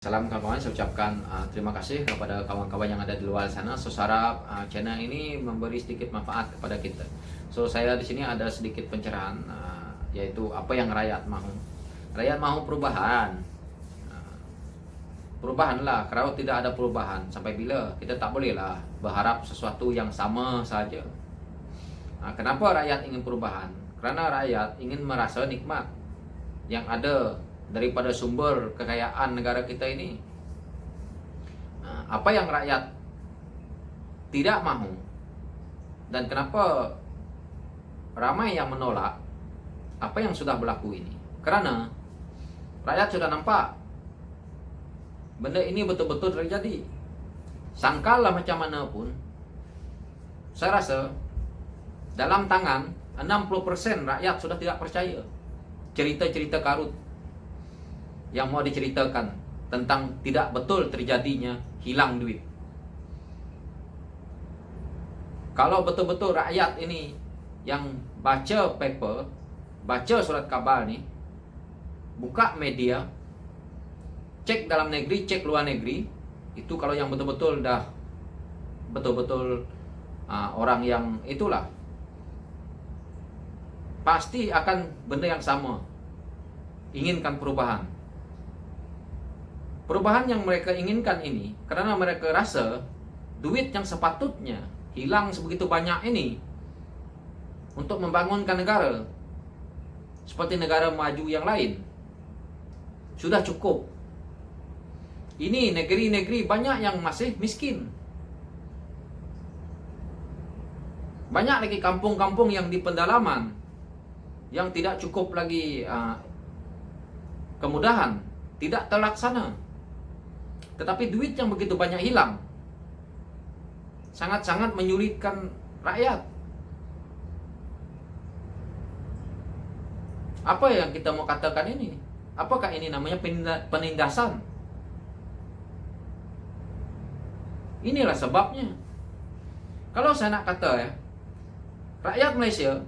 Salam kawan-kawan, saya ucapkan terima kasih kepada kawan-kawan yang ada di luar sana. So, harap channel ini memberi sedikit manfaat kepada kita. So, saya di sini ada sedikit pencerahan, yaitu apa yang rakyat mau. Rakyat mau perubahan. Perubahanlah, kalau tidak ada perubahan, sampai bila kita tak bolehlah berharap sesuatu yang sama saja. Kenapa rakyat ingin perubahan? Karena rakyat ingin merasa nikmat yang ada daripada sumber kekayaan negara kita ini. Apa yang rakyat tidak mahu dan kenapa ramai yang menolak apa yang sudah berlaku ini? Karena rakyat sudah nampak benda ini betul-betul terjadi. Sangkalah macam mana pun, saya rasa dalam tangan 60% rakyat sudah tidak percaya cerita-cerita karut yang mau diceritakan tentang tidak betul terjadinya hilang duit. Kalau betul-betul rakyat ini yang baca paper, baca surat khabar ni, buka media, cek dalam negeri, cek luar negeri, itu kalau yang betul-betul dah betul-betul orang yang itulah, pasti akan benda yang sama, inginkan perubahan. Perubahan yang mereka inginkan ini karena mereka rasa duit yang sepatutnya hilang sebegitu banyak ini untuk membangunkan negara seperti negara maju yang lain sudah cukup. Ini negeri-negeri banyak yang masih miskin. Banyak lagi kampung-kampung yang di pedalaman yang tidak cukup lagi kemudahan, tidak terlaksana. Tetapi duit yang begitu banyak hilang sangat-sangat menyulitkan rakyat. Apa yang kita mau katakan ini? Apakah ini namanya penindasan? Inilah sebabnya. Kalau saya nak kata rakyat Malaysia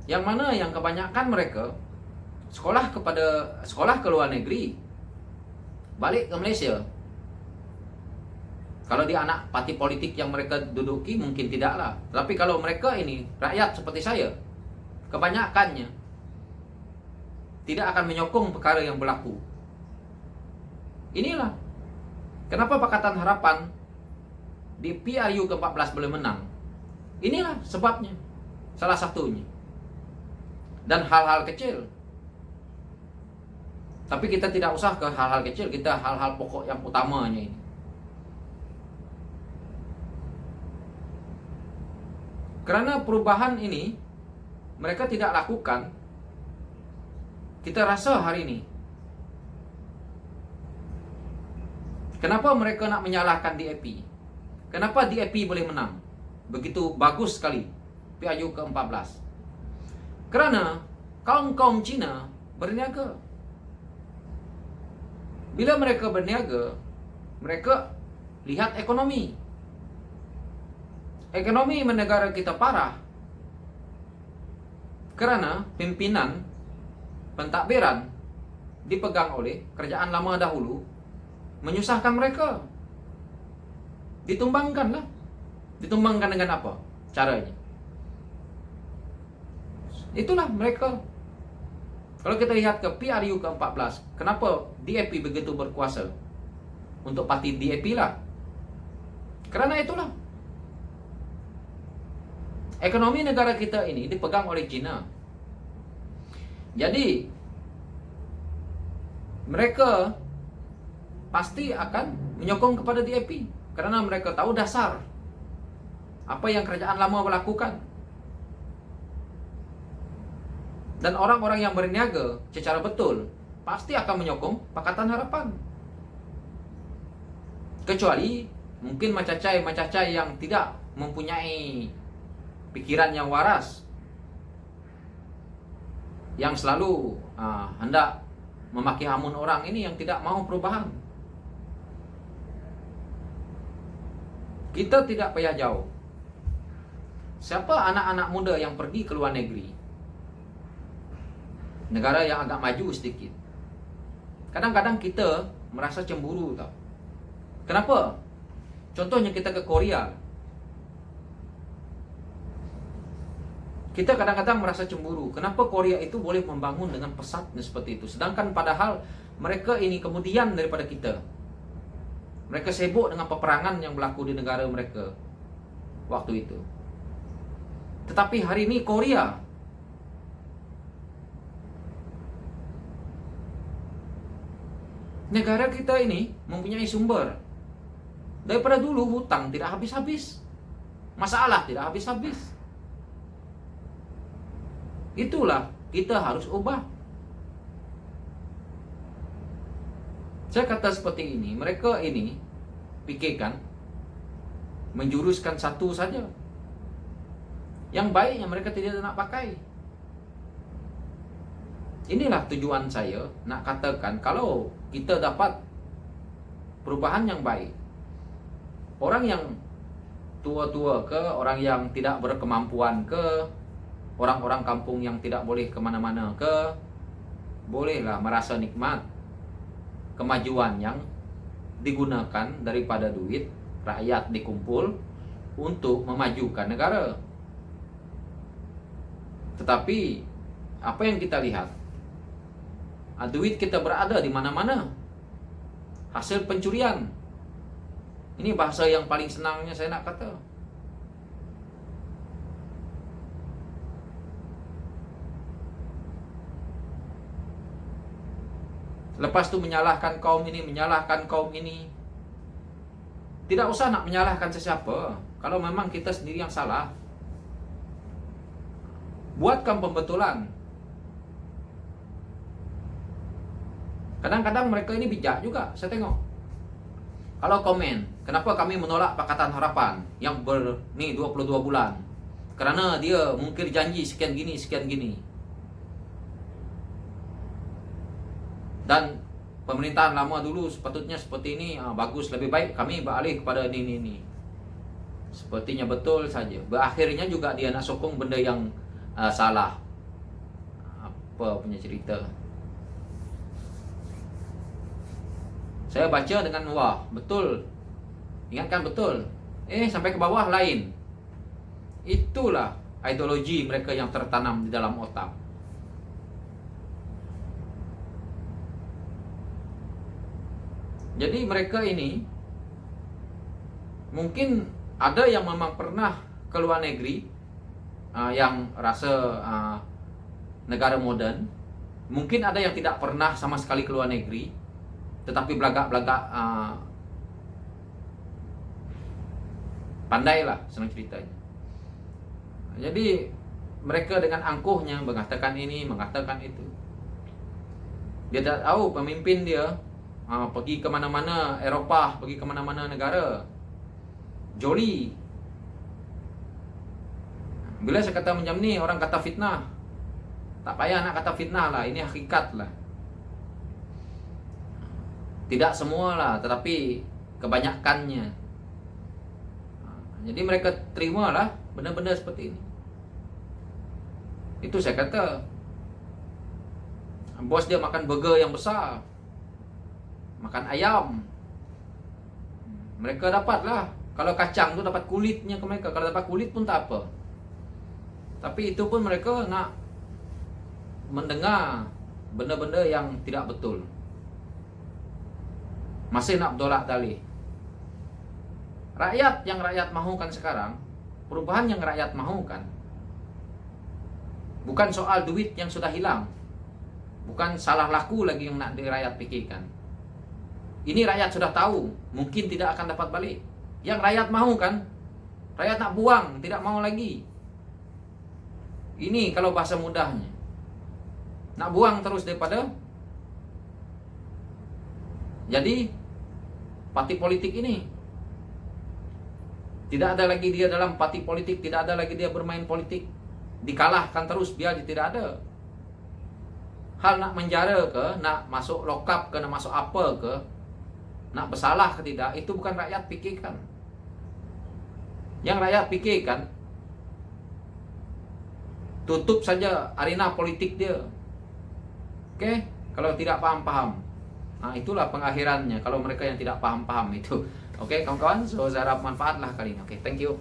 yang mana yang kebanyakan mereka sekolah ke luar negeri, balik ke Malaysia. Kalau dia anak parti politik yang mereka duduki mungkin tidaklah. Tapi kalau mereka ini rakyat seperti saya, kebanyakannya tidak akan menyokong perkara yang berlaku. Inilah kenapa Pakatan Harapan di PRU ke-14 boleh menang. Inilah sebabnya, salah satunya. Dan hal-hal kecil. Tapi kita tidak usah ke hal-hal kecil, kita hal-hal pokok yang utamanya ini. Karena perubahan ini mereka tidak lakukan, kita rasa hari ini. Kenapa mereka nak menyalahkan DAP? Kenapa DAP boleh menang? Begitu bagus sekali PRU ke-14. Kerana kaum-kaum Cina berniaga. Bila mereka berniaga, mereka lihat ekonomi. Ekonomi negara kita parah kerana pimpinan pentadbiran dipegang oleh kerajaan lama dahulu menyusahkan mereka. Ditumbangkanlah. Ditumbangkan dengan apa caranya? Itulah mereka. Kalau kita lihat ke PRU ke-14, kenapa DAP begitu berkuasa? Untuk parti DAP lah. Kerana itulah. Ekonomi negara kita ini dipegang oleh China. Jadi mereka pasti akan menyokong kepada DAP kerana mereka tahu dasar apa yang kerajaan lama melakukan. Dan orang-orang yang berniaga secara betul pasti akan menyokong Pakatan Harapan. Kecuali mungkin macacai yang tidak mempunyai pikiran yang waras, yang selalu hendak memaki hamun orang ini yang tidak mau perubahan. Kita tidak payah jauh. Siapa anak-anak muda yang pergi ke luar negeri, negara yang agak maju sedikit, kadang-kadang kita merasa cemburu tau. Kenapa? Contohnya kita ke Korea. Kita kadang-kadang merasa cemburu. Kenapa Korea itu boleh membangun dengan pesatnya seperti itu? Sedangkan padahal mereka ini kemudian daripada kita. Mereka sibuk dengan peperangan yang berlaku di negara mereka waktu itu. Tetapi hari ini Korea, negara kita ini mempunyai sumber. Daripada dulu hutang tidak habis-habis, masalah tidak habis-habis. Itulah kita harus ubah. Saya kata seperti ini, mereka ini pikirkan menjuruskan satu saja. Yang baiknya mereka tidak nak pakai. Inilah tujuan saya nak katakan, kalau kita dapat perubahan yang baik, orang yang tua-tua ke, orang yang tidak berkemampuan ke, orang-orang kampung yang tidak boleh kemana-mana ke, bolehlah merasa nikmat kemajuan yang digunakan daripada duit rakyat dikumpul untuk memajukan negara. Tetapi apa yang kita lihat, duit kita berada di mana-mana, hasil pencurian. Ini bahasa yang paling senangnya saya nak kata. Lepas tu menyalahkan kaum ini, menyalahkan kaum ini. Tidak usah nak menyalahkan sesiapa. Kalau memang kita sendiri yang salah, buatkan pembetulan. Kadang-kadang mereka ini bijak juga, saya tengok. Kalau komen, kenapa kami menolak Pakatan Harapan yang 22 bulan? Kerana dia mungkir janji sekian gini, sekian gini. Dan pemerintahan lama dulu sepatutnya seperti ini, bagus, lebih baik kami beralih kepada ini. Sepertinya betul saja. Berakhirnya juga dia nak sokong benda yang salah. Apa punya cerita? Saya baca dengan wah, betul. Ingatkan betul. Sampai ke bawah lain. Itulah ideologi mereka yang tertanam di dalam otak. Jadi mereka ini mungkin ada yang memang pernah ke luar negeri, yang rasa negara moden. Mungkin ada yang tidak pernah sama sekali ke luar negeri, tetapi belagak-belagak pandailah, senang ceritanya. Jadi mereka dengan angkuhnya mengatakan ini, mengatakan itu. Dia tak tahu pemimpin dia pergi ke mana-mana Eropah, pergi ke mana-mana negara, joli. Bila saya kata macam ni, orang kata fitnah. Tak payah nak kata fitnah lah, ini hakikat lah. Tidak semua lah, tetapi kebanyakannya. Jadi mereka terimalah benda-benda seperti ini. Itu saya kata, bos dia makan burger yang besar, makan ayam, mereka dapatlah. Kalau kacang tu dapat kulitnya ke mereka. Kalau dapat kulit pun tak apa. Tapi itu pun mereka nak mendengar benda-benda yang tidak betul. Masih nak bertolak tali. Rakyat yang rakyat mahukan sekarang, perubahan yang rakyat mahukan, bukan soal duit yang sudah hilang, bukan salah laku lagi yang nak rakyat pikirkan. Ini rakyat sudah tahu, mungkin tidak akan dapat balik. Yang rakyat mahu kan, rakyat nak buang, tidak mau lagi. Ini kalau bahasa mudahnya, nak buang terus daripada. Jadi parti politik ini, tidak ada lagi dia dalam parti politik, tidak ada lagi dia bermain politik, dikalahkan terus, biar dia tidak ada. Hal nak menjara ke, nak masuk lokap ke, nak masuk apa ke, nak bersalah ke tidak, itu bukan rakyat pikirkan. Yang rakyat pikirkan, tutup saja arena politik dia. Oke, kalau tidak paham-paham. Nah, itulah pengakhirannya kalau mereka yang tidak paham-paham itu. Oke, kawan-kawan, so saya harap manfaat lah kali ini. Oke, thank you.